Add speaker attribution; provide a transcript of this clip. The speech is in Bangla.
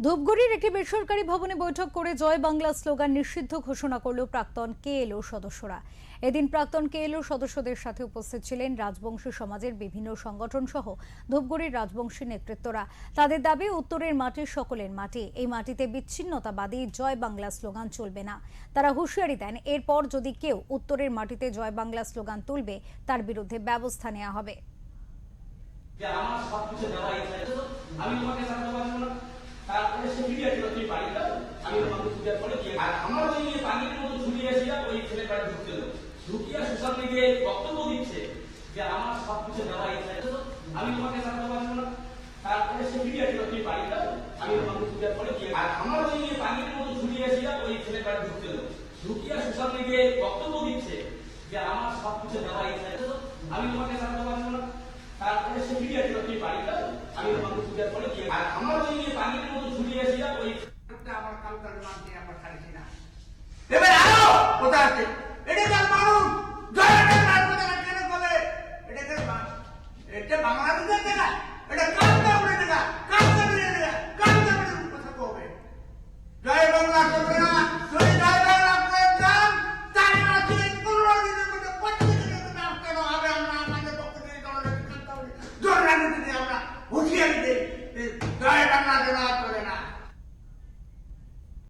Speaker 1: ধূপগুড়ির একটি বেসরকারি ভবনে বৈঠক করে জয় বাংলা স্লোগান নিষিদ্ধ ঘোষণা করল প্রাক্তন কেএলও সদস্যরা। এদিন প্রাক্তন কেএলও সদস্যদের সাথে উপস্থিত ছিলেন রাজবংশী সমাজের বিভিন্ন সংগঠন সহ ধূপগুড়ির রাজবংশী নেতৃত্বরা। তাদের দাবি, উত্তরের মাটি সকলের মাটি, এই মাটিতে বিচ্ছিন্নতাবাদী জয় বাংলা স্লোগান চলবে না। তারা হুঁশিয়ারি দেন, এরপর যদি কেউ উত্তরের মাটিতে জয় বাংলা স্লোগান তুলবে তার বিরুদ্ধে ব্যবস্থা নেওয়া হবে।
Speaker 2: তারপরে সে ফিরে আসলো তুই বাড়ি দাও, আমি তোমাকে পূজার পরে দিয়ে আর আমার ওই পানির মতো ঝুলিয়ে এসেছিলাম ওই ছেলে বাড়ি ঢুকতে দেবো ঢুকিয়ে সোশ্যাল মিডিয়ায় বক্তব্য দিচ্ছে যে আমার সব কিছু দেওয়া ইচ্ছা, আমি তোমাকে জানাতে পারবো না। তারপরে সে ফিরে আসলো তুই বাড়ি দাও, আমি তোমাকে পূজার পরে দিয়ে আর আমার ওই পানির মতো ঝুলিয়ে এসেছিলাম ওই ছেলে বাড়ি ঢুকতে দেবো ঢুকিয়ে সোশ্যাল মিডিয়ায় বক্তব্য দিচ্ছে যে আমার সব কিছু দেওয়া ইচ্ছা, আমি তোমাকে জানাতে পারবো না। তারপরে সে ফিরে আসলো তুই বাড়ি দাও, আমি তোমাকে পূজার পরে দিয়ে আর আমার ওই